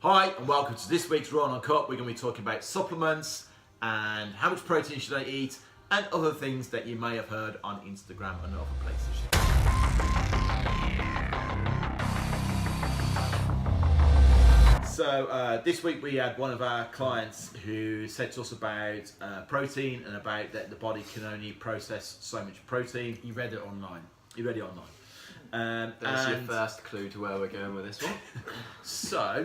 Hi and welcome to this week's Raw and Uncut. We're going to be talking about supplements and how much protein should I eat and other things that you may have heard on Instagram and other places. So this week we had one of our clients who said to us about protein and about that the body can only process so much protein. He read it online. That's your first clue to where we're going with this one. So,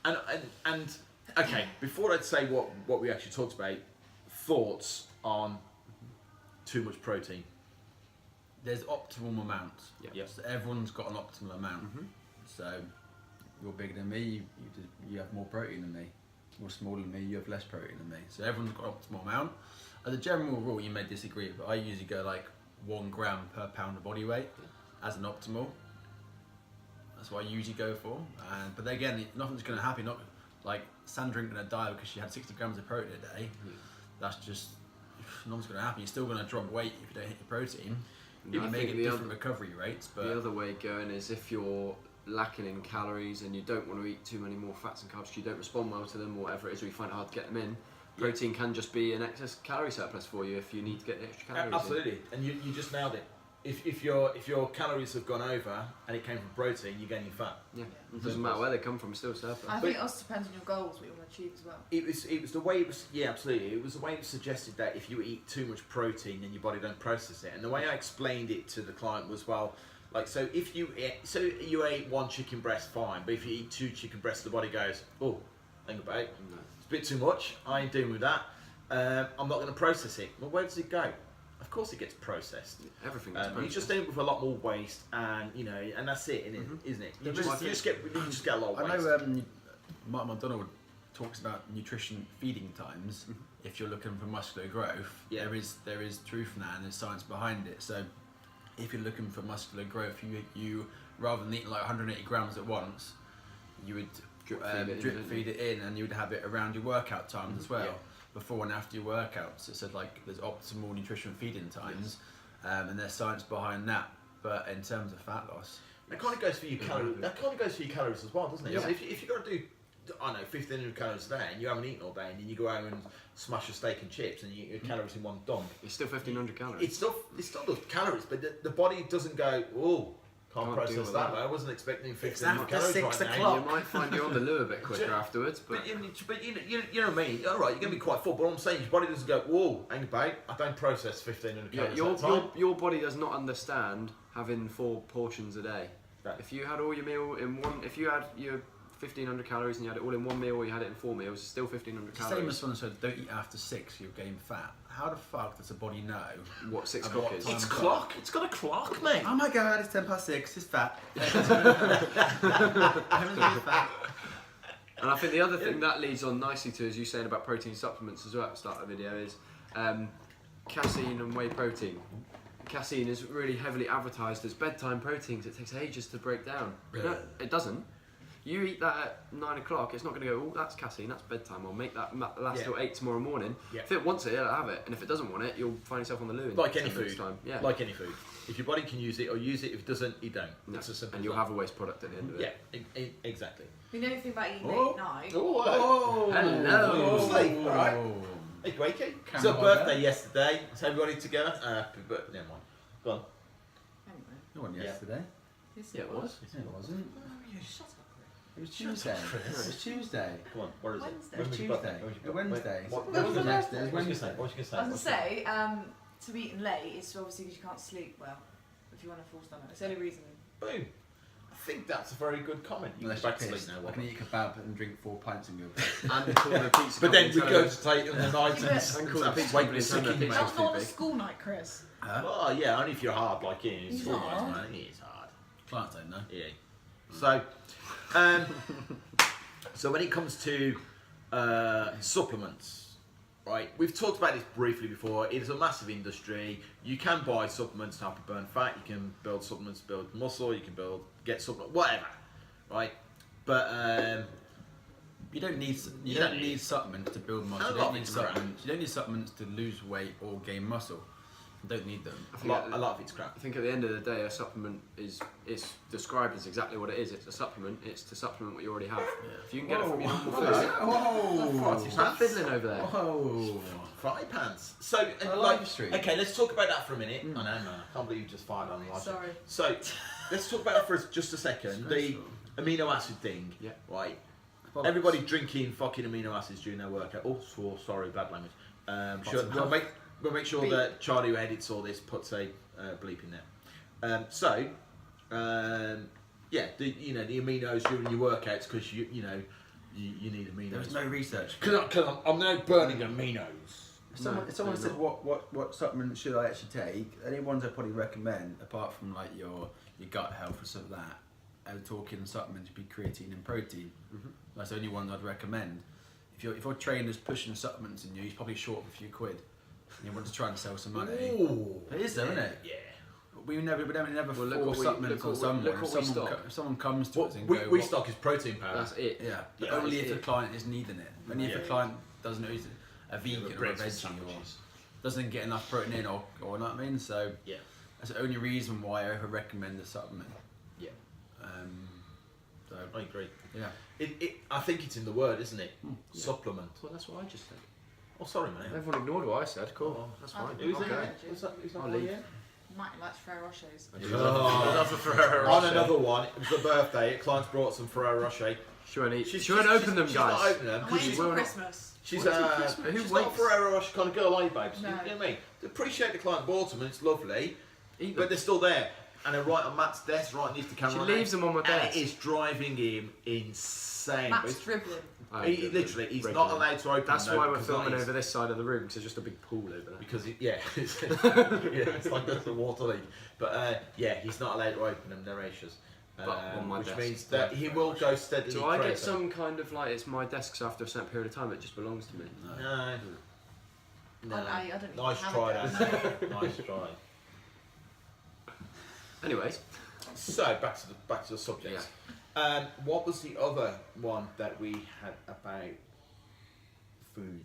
and okay, before I'd say what we actually talked about, thoughts on too much protein. There's optimal amounts. Yep. So everyone's got an optimal amount. So you're bigger than me, you have more protein than me. You're smaller than me, you have less protein than me. So everyone's got an optimal amount. As a general rule, you may disagree, but I usually go like 1 gram per pound of body weight as an optimal. That's what I usually go for. But then again, nothing's going to happen. Not like Sandra ain't going to die because she had 60 grams of protein a day. That's just, nothing's going to happen. You're still going to drop weight if you don't hit your protein. You may get different recovery rates. But the other way going is if you're lacking in calories and you don't want to eat too many more fats and carbs because you don't respond well to them or whatever it is, or you find it hard to get them in, protein can just be an excess calorie surplus for you if you need to get the extra calories Absolutely, in. and you just nailed it. If your calories have gone over and it came from protein, you're gaining fat. Yeah, it doesn't matter where they come from, it's still surplus. I think it also depends on your goals, what you want to achieve as well. It was the way it was. Yeah, absolutely. It was the way it was suggested that if you eat too much protein, then your body don't process it. And the way I explained it to the client was, well, like, so if you ate 1 chicken breast, fine. But if you eat 2 chicken breasts, the body goes, oh, think about it. No. It's a bit too much. I ain't dealing with that. I'm not going to process it. Well, where does it go? Of course, it gets processed. Everything gets processed. You just end up with a lot more waste, and and that's it, isn't it? You just get a lot of waste. I know Mark McDonald talks about nutrition feeding times. If you're looking for muscular growth, there is truth in that, and there's science behind it. So if you're looking for muscular growth, you rather than eating like 180 grams at once, you would drip feed it in, and you would have it around your workout times as well. Before and after your workouts. It said like there's optimal nutrition feeding times, and there's science behind that. But in terms of fat loss, that kind of goes for your calories. That kind of goes for your calories as well, doesn't it? Yeah. So if you've got to do, I don't know, 1,500 calories a day, and you haven't eaten all day, and then you go home and smash a steak and chips, and you eat your calories in one dump. It's still 1,500 calories. It's still those calories, but the body doesn't go, oh, can't process that. I wasn't expecting 1,500 calories 6 right o'clock. now. You might find you're on the loo a bit quicker afterwards, but you know what I mean? All right, you're going to be quite full, but what I'm saying, your body doesn't go, whoa, hang about, I don't process 1,500 calories your body does not understand having 4 portions a day. Right. If you had all your meal in one, if you had your 1,500 calories and you had it all in one meal, or you had it in 4 meals, it's still 1,500 same as calories. someone said, don't eat after 6, you'll gain fat. How the fuck does the body know What 6 About o'clock is? what It's time? clock. It's got a clock, mate. Oh my god, it's 10 past 6, it's fat. Everyone's fat. And I think the other thing that leads on nicely to, as you saying about protein supplements as well at the start of the video, is casein and whey protein. Casein is really heavily advertised as bedtime protein because it takes ages to break down. No, it doesn't. You eat that at 9 o'clock, it's not going to go, oh, that's casein, that's bedtime, I'll make that last till 8 tomorrow morning. Yeah. If it wants it, it'll have it. And if it doesn't want it, you'll find yourself on the loo in Like 10 any minutes food. time. Yeah. Like any food. If your body can use it, or use it. If it doesn't, you don't. No. It's as simple And as you'll that. have a waste product at the end of it. Yeah, exactly. You know anything about eating Oh. late at night? Oh, Hello. Sleep, all right. Hey, Wakey. It's her Camera birthday there. yesterday. So everybody together. Happy birthday. Never mind. Go on. Anyway. No one Yeah. yesterday. Yes, Yeah, it was. No, it wasn't. Oh, yeah, shut up, It was Tuesday. It was Tuesday. Come on. What is it? Wednesday. It was When's your birthday? Tuesday. When's It your was birthday? Wednesday. What It was was Wednesday. It was What was you Wednesday. say? What was you I was say? going to say, to be eating late is obviously because you can't sleep well if you want a full stomach. It's the only reason. Boom. I think that's a very good comment. You Unless can you're back to sleep pissed. now. I What? can eat a kebab and drink 4 pints and go bed. And call the pizza But then company we go toast. to take in the night Yeah, but- And call the pizza wait company for and tell them sick their in pizza's That's too not a big. school night, Chris. Huh? Well, yeah, only if you're hard like you. It's He's all not. right, man. It is hard. Clients don't know. Yeah. So, so when it comes to supplements, right? We've talked about this briefly before. It is a massive industry. You can buy supplements to help you burn fat. You can build supplements to build muscle. You can get supplements, whatever, right? But You don't need supplements to build muscle. A You lot don't of need it's crap. supplements. You don't need supplements to lose weight or gain muscle. I don't need them. A lot of it's crap. I think at the end of the day, a supplement is described as exactly what it is. It's a supplement. It's to supplement what you already have. Yeah. If you can get it from your normal food. Whoa! Stop fiddling over there. Whoa! Fry pans. So, live stream. okay, let's talk about that for a minute. I know, man. I can't believe you just fired on live. Sorry. So, let's talk about that for just a second. The Stressful. amino acid thing. Yeah. Right. Bollocks. Everybody drinking fucking amino acids during their workout. Oh, sorry, bad language. Sure, we'll make sure that Charlie, who edits all this, puts a bleep in there. Yeah, the aminos during your workouts because you need aminos. There was no research. Because I'm now burning aminos. If someone said what supplements should I actually take, the only ones I probably recommend, apart from like your gut health and stuff like that, I was talking supplements would be creatine and protein. That's the only ones I'd recommend. If your trainer's pushing supplements in you, he's probably short of a few quid. And you want to try and sell some money. Ooh. It is though, isn't it? Yeah. We never Well, look force what supplements on someone. If someone comes to us and go, We stock is protein powder. That's it. yeah, but Yeah, only that's if the it. client is needing it. Only if the client doesn't know he's a vegan or a breads and veggie or sandwiches. doesn't get enough protein in or know what I mean. So Yeah. that's the only reason why I ever recommend a supplement. Yeah. So I agree. yeah, I think it's in the word, isn't it? Supplement. Well, that's what I just said. Oh, sorry, man. Everyone ignored what I said. Cool. That's fine. Who's Okay. that? Who's that? I'll leave. Might like Ferrero Rochers. On another one, it was the birthday. A client's brought some Ferrero Rocher. She won't eat. She won't open them, she's guys. not opening them I'm because waiting she's till will not. Christmas. she's Wait till Christmas. Who she's not a waits? Ferrero Rocher kind of girl, are you, babes? No. You know what I mean? Appreciate the client bought them and it's lovely, Eat but them. they're still there. And they're right on Matt's desk, right next to the camera. She leaves them on my And desk. it is driving him insane. But Matt's it's- dribbling. He's Regularly. not allowed to open That's them. why though, we're because filming that is- over this side of the room because there's just a big pool over there. Because it's like that's the water leak. But he's not allowed to open them. They're ratios. But on my which desk. means that he will go steadily. Do I get crazy. some kind of like it's my desk, so after a certain period of time it just belongs to me? No. No. I don't even Nice have try, it. Dan. Nice try. Anyways, So back to the subject. What was the other one that we had about food?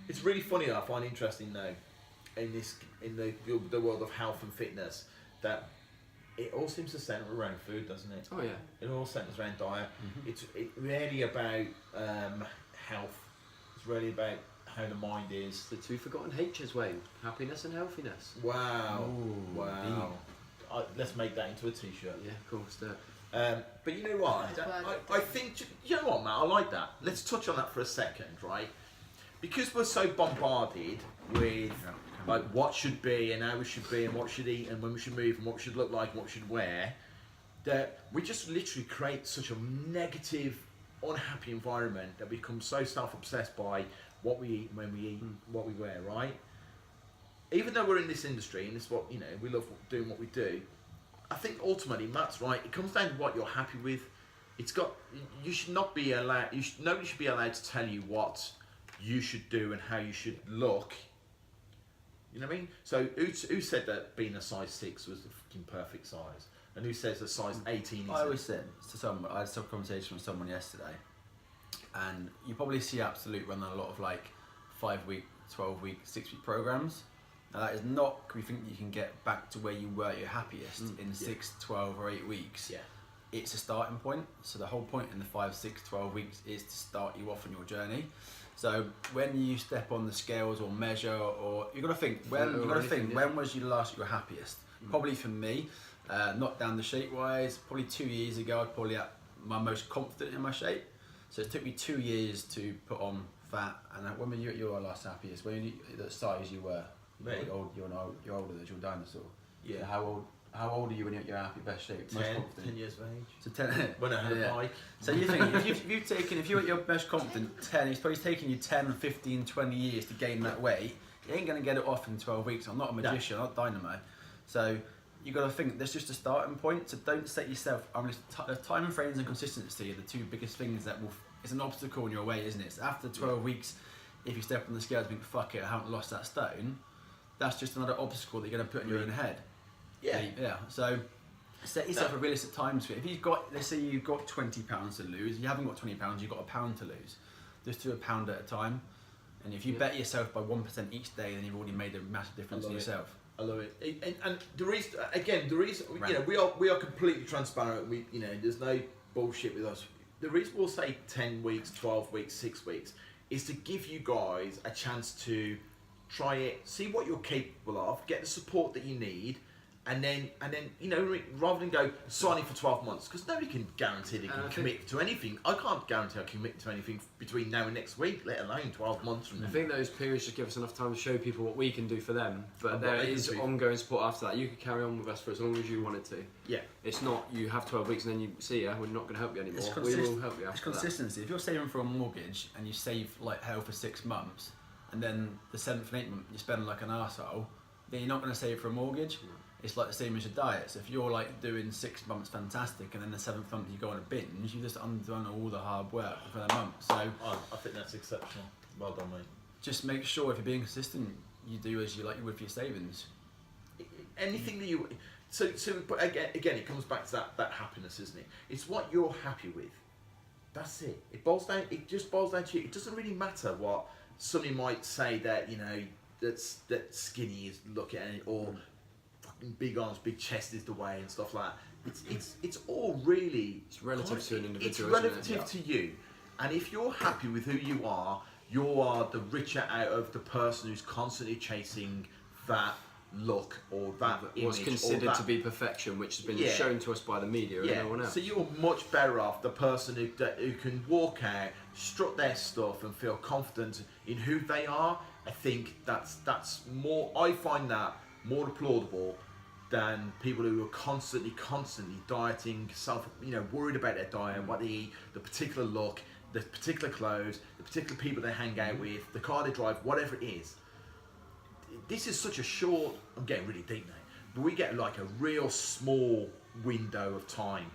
It's really funny that I find interesting though, in the world of health and fitness, that it all seems to center around food, doesn't it? oh yeah, It all centers around diet. It's really about health. It's really about how the mind is. the two forgotten H's, Wayne: happiness and healthiness. Wow. Ooh, Wow. Let's make that into a t-shirt. Yeah, cool. Let's do it. But you know what? That's why I think, you know what, Matt? I like that. Let's touch on that for a second, right? Because we're so bombarded with like what should be and how we should be and what we should eat and when we should move and what we should look like and what we should wear, that we just literally create such a negative, unhappy environment that we become so self-obsessed by what we eat, when we eat, what we wear, right? Even though we're in this industry and this what we love doing what we do, I think ultimately Matt's right. It comes down to what you're happy with. You should not be allowed. Nobody should be allowed to tell you what you should do and how you should look. You know what I mean? So who said that being a size 6 was the fucking perfect size, and who says a size 18 is? I always said to someone, I had some conversation with someone yesterday, and you probably see Absolute run a lot of like 5-week, 12-week, 6-week programs. Now that is not, we think you can get back to where you were at your happiest in 6, 12 or 8 weeks. Yeah. It's a starting point. So the whole point in the 5, 6, 12 weeks is to start you off on your journey. So when you step on the scales or measure, or you've got to think when was you last your happiest? Probably for me, not down the shape wise, probably 2 years ago I was probably at my most confident in my shape. So it took me 2 years to put on fat. And when were you at your last happiest? When you the size you were? Me? You're older than your dinosaur. Yeah. So how old are you when you're at your happy best shape? Most 10 confident. years of age. So 10. When I had Yeah. a bike. So you think if you're at your most confident 10, it's probably taking you 10, 15, 20 years to gain that weight. You ain't gonna get it off in 12 weeks. I'm not a magician, I'm not dynamo. So you got to think that's just a starting point. So don't set yourself. Time frames and consistency are the two biggest things that will. It's an obstacle in your way, isn't it? So after 12 weeks, if you step on the scales and think, fuck it, I haven't lost that stone. That's just another obstacle that you're going to put in your own head. Yeah. Yeah. So set yourself a realistic time to it. If you've got, let's say you've got 20 pounds to lose, you haven't got 20 pounds, you've got £1 to lose. Just do £1 at a time. And if you better yourself by 1% each day, then you've already made a massive difference to yourself. I love it. And the reason, right. we are completely transparent. There's no bullshit with us. The reason we'll say 10 weeks, 12 weeks, 6 weeks is to give you guys a chance to try it, see what you're capable of, get the support that you need, and then rather than go signing for 12 months, because nobody can guarantee they can commit to anything. I can't guarantee I can commit to anything between now and next week, let alone 12 months from now. I think those periods just give us enough time to show people what we can do for them, but there is ongoing support after that. You could carry on with us for as long as you wanted to. Yeah. It's not you have 12 weeks and then you see ya, we're not going to help you anymore. We will help you after It's consistency. If you're saving for a mortgage and you save like hell for 6 months, and then the 7th and 8th month you spend like an arsehole, then you're not going to save for a mortgage. It's like the same as your diet. So if you're like doing 6 months fantastic, and then the 7th month you go on a binge, you've just undone all the hard work for a month. So I think that's exceptional. Well done, mate. Just make sure if you're being consistent, you do as you like with your savings. Anything that you but again it comes back to that happiness, isn't it? It's what you're happy with. That's it. It just boils down to you. It doesn't really matter what somebody might say that that skinny is looking at it, or fucking big arms, big chest is the way and stuff like that. It's all really relative to an individual. It's relative to you, and if you're happy with who you are the richer out of the person who's constantly chasing that look or that image. What's considered to be perfection, which has been shown to us by the media and no one else. So you're much better off the person who can walk out, strut their stuff and feel confident in who they are. I think that's more, I find that more applaudable than people who are constantly dieting, worried about their diet, what they eat, the particular look, the particular clothes, the particular people they hang out with, the car they drive, whatever it is. This is such a short, I'm getting really deep now, but we get like a real small window of time.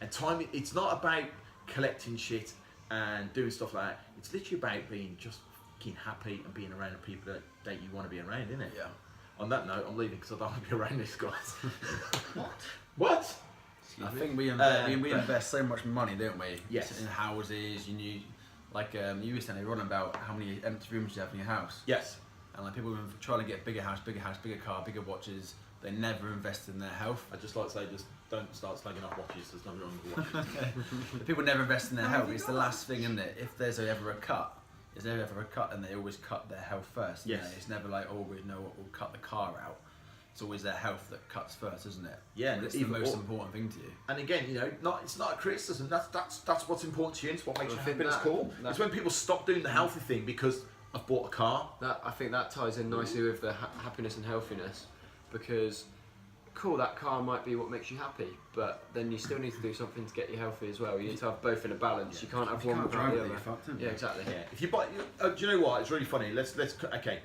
And time, it's not about collecting shit and doing stuff like that. It's literally about being just fucking happy and being around the people that you want to be around, isn't it? Yeah. On that note, I'm leaving because I don't want to be around these guys. What? I think we invest so much money, don't we? Yes. In houses, you were saying everyone about how many empty rooms you have in your house. Yes. And like people trying to get bigger house, bigger car, bigger watches. They never invest in their health. I'd just like to say, just don't start slagging off watches. There's nothing wrong with watches. But people never invest in their health. It's the last thing, isn't it? If there's ever a cut, and they always cut their health first. Yes. It's never like, oh, we'll cut the car out. It's always their health that cuts first, isn't it? Yeah, and it's the most important thing to you. And again, it's not a criticism. That's what's important to you. It's what makes your happiness cool. It's when people stop doing the healthy thing because I've bought a car. I think that ties in nicely with the happiness and healthiness, because that car might be what makes you happy, but then you still need to do something to get you healthy as well. You need to have both in a balance. You can't have one without the other. Yeah, exactly. Yeah. If you buy, do you know what? It's really funny. Okay.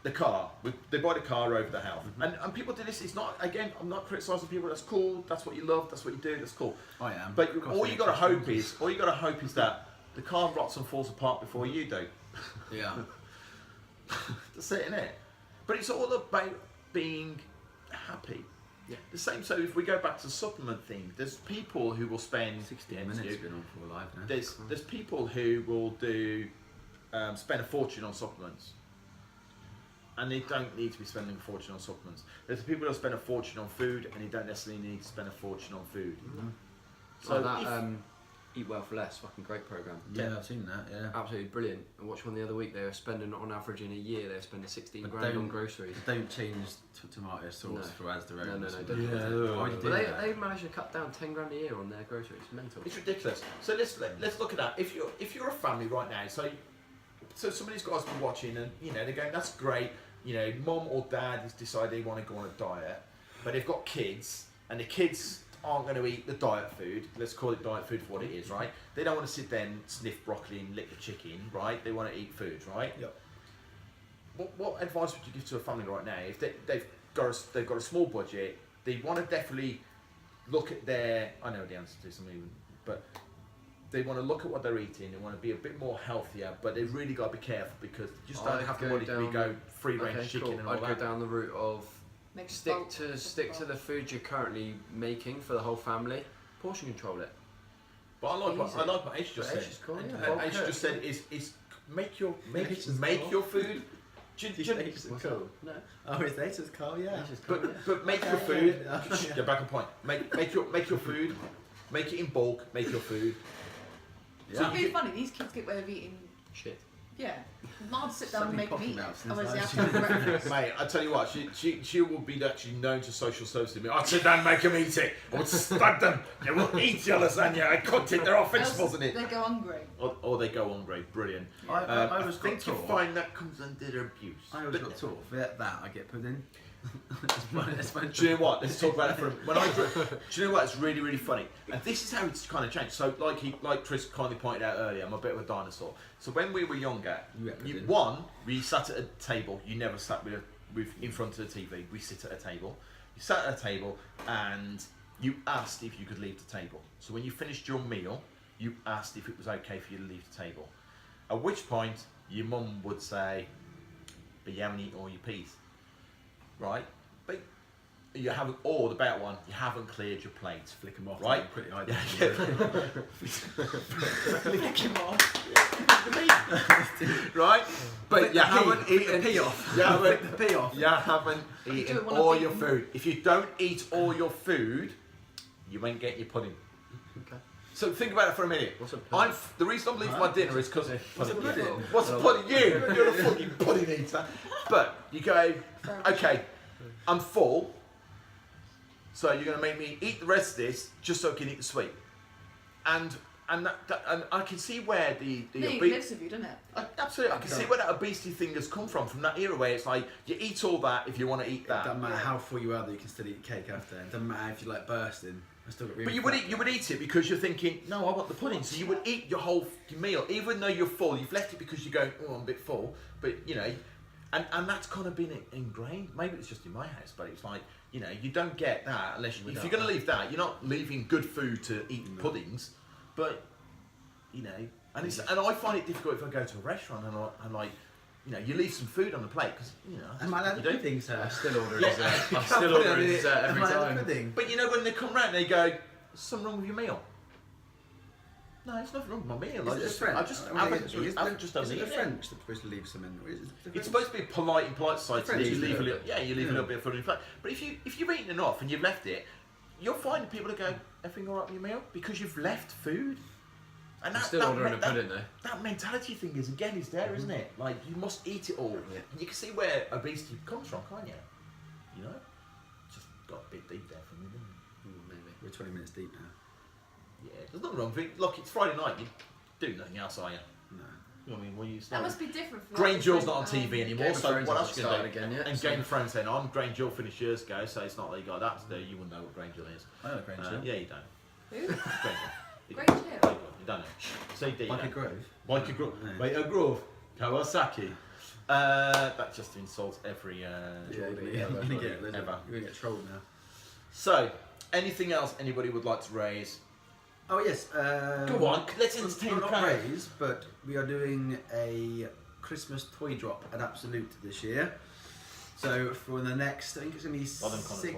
The car, they buy the car over the health, and people do this. It's not, again, I'm not criticising people. That's cool. That's what you love. That's what you do. That's cool. I am. But all you got to hope is that the car rots and falls apart before you do. Yeah. That's it, isn't it? But it's all about being happy. Yeah. The same. So if we go back to the supplement thing, there's people who will spend 16 minutes. Been on for live now. There's people who will do spend a fortune on supplements. And they don't need to be spending a fortune on supplements. There's people who spend a fortune on food, and you don't necessarily need to spend a fortune on food. Mm-hmm. So Eat Well for Less, fucking great program. Yeah, I've seen that. Yeah, absolutely brilliant. I watched one the other week. They were spending, on average in a year, they were spending 16 grand on groceries. Don't change tomato sauce for Asda. No. They managed to cut down 10 grand a year on their groceries. It's mental. It's ridiculous. So let's look at that. If you're a family right now, so somebody's got been watching, and they're going, that's great. Mum or dad has decided they want to go on a diet, but they've got kids, and the kids aren't going to eat the diet food. Let's call it diet food for what it is, right? They don't want to sit there and sniff broccoli and lick the chicken, right? They want to eat food, right? Yep. What advice would you give to a family right now if they've got a small budget? They want to definitely look at I know the answer to something, but they want to look at what they're eating. They want to be a bit more healthier, but they've really got to be careful because they just don't have the money to go free range chicken and all that. I'd go down the route of stick to the food you're currently making for the whole family. Portion control it. But I like what Aisha just said. Cool, Aisha just said is make your Nature's cool. food. Nature's cool. No. Oh, it's nature's cool, yeah. But make your food. Get back on point. Make your food. Make it in bulk. Make your food. So it'd be funny. These kids get away with eating. Shit. Yeah. Mom sit down and make them eat. Mouths, Otherwise, they have isn't to have breakfast. Mate, I tell you what, she will be actually known to social services. I'd sit down and make them eat it. I would stab them. They will eat your lasagna. I cooked it. There are vegetables in it. They go hungry. Or they go hungry. Brilliant. I I always think got you taught. find that comes under abuse. I always got taught for that I get pudding. It's fun. Do you know what? Let's talk about it for when I. Do you know what? It's really, really funny, and this is how it's kind of changed. So, like Tris kindly pointed out earlier, I'm a bit of a dinosaur. So when we were younger, we sat at a table. You never sat with in front of the TV. We sit at a table. You sat at a table, and you asked if you could leave the table. So when you finished your meal, you asked if it was okay for you to leave the table. At which point, your mum would say, "But you haven't eaten all your peas." Right, but you haven't. Or the better one, you haven't cleared your plate. Flick them off. Right? Pretty high. Flick him off. Right, but you haven't eaten. the pee off. You haven't. Flick the pee off. You haven't eaten it when all I've your eaten. food. If you don't eat all your food, you ain't getting your pudding. Okay. So think about it for a minute. What's a pudding? The reason I'm leaving my dinner is because What's a pudding? What's a pudding? You're a fucking pudding eater. But you go, okay, I'm full, so you're going to make me eat the rest of this just so I can eat the sweet. And I can see where the It lives with you, doesn't it? absolutely, I can see where that obesity thing has come from that era where it's like you eat all that if you want to eat It doesn't that. matter how full you are, that you can still eat cake after. It doesn't matter if you like bursting. I still got really But you would eat it because you're thinking, no, I want the pudding. So you would eat your whole meal, even though you're full. You've left it because you're going, oh, I'm a bit full. But you know, and that's kind of been ingrained. Maybe it's just in my house, but it's like, you know, you don't get that unless if you're going to leave that, you're not leaving good food to eat puddings. But you know, and I find it difficult if I go to a restaurant and like, you know, you leave some food on the plate because you know. Am I allowed to pudding, sir? I still order Yeah. dessert. I You still can't put it order on it. dessert every Am I allowed time. pudding? But you know, when they come round, they go, "There's something wrong with your meal." No, it's nothing wrong with my meal. I just haven't just Is it eaten the it. French that's supposed to leave some in? Is it the It's French? supposed to be polite in polite society. French, You leave a isn't little, it? you leave a little bit of food in fact. But if you've eaten enough and you've left it, you'll find people that go, "Everything all right with your meal?" Because you've left food. And I'm still ordering a pudding though. that mentality thing is there, isn't it? Like you must eat it all. Yeah. And you can see where obesity comes from, can't you? You know, just got a bit deep there for me, didn't it? Maybe. We're 20 minutes deep now. Yeah, there's nothing wrong with it. Look, it's Friday night. You do nothing else, are you? No. You know what I mean? What are you That must be different for Granger's not on TV anymore, Game of so Thrones what hasn't else are you going to do? started again yet, And so- Game of Thrones saying, I'm Granger finished years ago, so it's not like you got that to do. You wouldn't know what Granger is. I know Granger. Yeah, you don't. Who? Granger. You Granger. don't. You don't know. CD. Like a grove. Michael Grove. Yeah. Michael Grove. Kawasaki. That just insults every. Yeah, you're gonna get ever. You're gonna get trolled now. So, anything else anybody would like to raise? Oh yes. Go on, let's entertain the not crowd. raise, but we are doing a Christmas toy drop at Absolute this year. So for the next, I think it's gonna be Well, them kind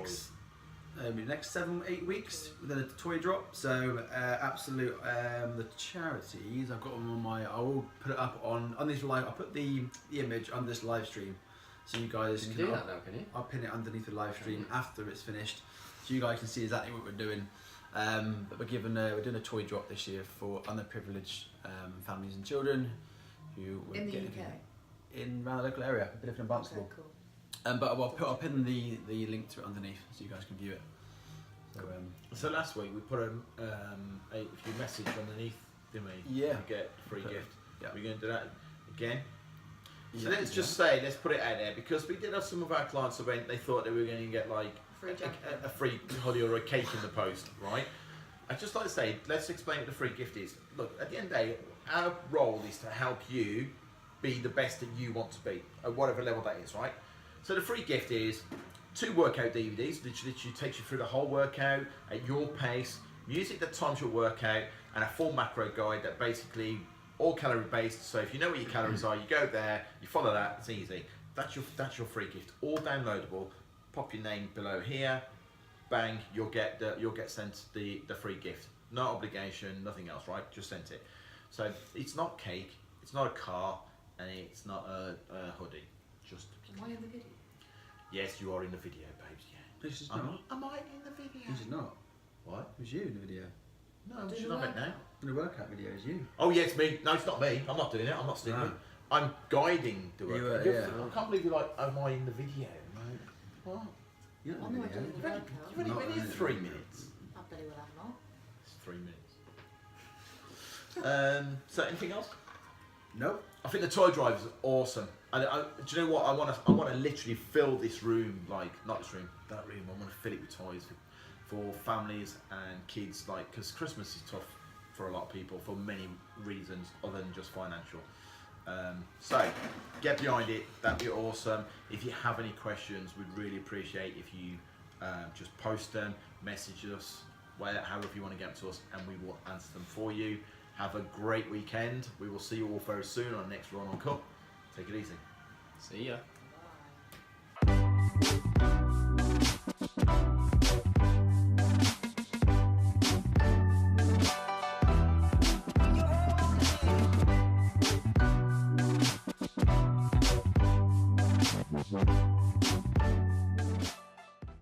of next 7-8 weeks, we're gonna toy drop. So Absolute, the charities, I've got them on my. I will put it up on this live. I'll put the image on this live stream, so you guys Can can. you do that now, can you? I'll pin it underneath the live stream after it's finished, so you guys can see exactly what we're doing. But we're doing a toy drop this year for underprivileged families and children who will In the get UK. in around the local area. We live in Barnstaple. Okay, cool. But I'll pin the link to it underneath so you guys can view it. So last week we put if you message underneath, didn't we? Yeah. You get a free gift. Yeah. We're going to do that again. So Yeah, let's just say, let's put it out there, because we did have some of our clients who went, they thought they were going to get like Free jacket. a free hoodie or a cake in the post, right? I'd just like to say, let's explain what the free gift is. Look, at the end of the day, our role is to help you be the best that you want to be, at whatever level that is, right? So the free gift is 2 workout DVDs, which literally takes you through the whole workout at your pace, music that times your workout, and a full macro guide that basically all calorie based. So if you know what your calories are, you go there, you follow that. It's easy. That's your free gift. All downloadable. Pop your name below here. Bang! You'll get sent the free gift. No obligation, nothing else. Right? Just sent it. So it's not cake. It's not a car, and it's not a hoodie. Just Am I in the video? yes, you are in the video, babes. Yeah. This is not. Am I in the video? This is not. What? It was you in the video. No, I'm she's doing not the it now. In the workout video, it was you. Oh yeah, it's me. No, it's not me. I'm not doing it. I'm not stealing No. it. I'm guiding the work. You were, You're- yeah. I can't believe you're like, am I in the video? Like, what? You're not I'm in the not video. doing the You've only, workout. you've only Not been here in it. 3 minutes. I bloody well have not. It's 3 minutes. So anything else? Nope. I think the toy drive is awesome. And do you know what? I want to literally fill this room, like not this room, that room. I want to fill it with toys for families and kids, like because Christmas is tough for a lot of people for many reasons other than just financial. So get behind it. That'd be awesome. If you have any questions, we'd really appreciate if you just post them, message us, however you want to get to us, and we will answer them for you. Have a great weekend. We will see you all very soon on the next run on Uncut. Take it easy. See ya. Bye.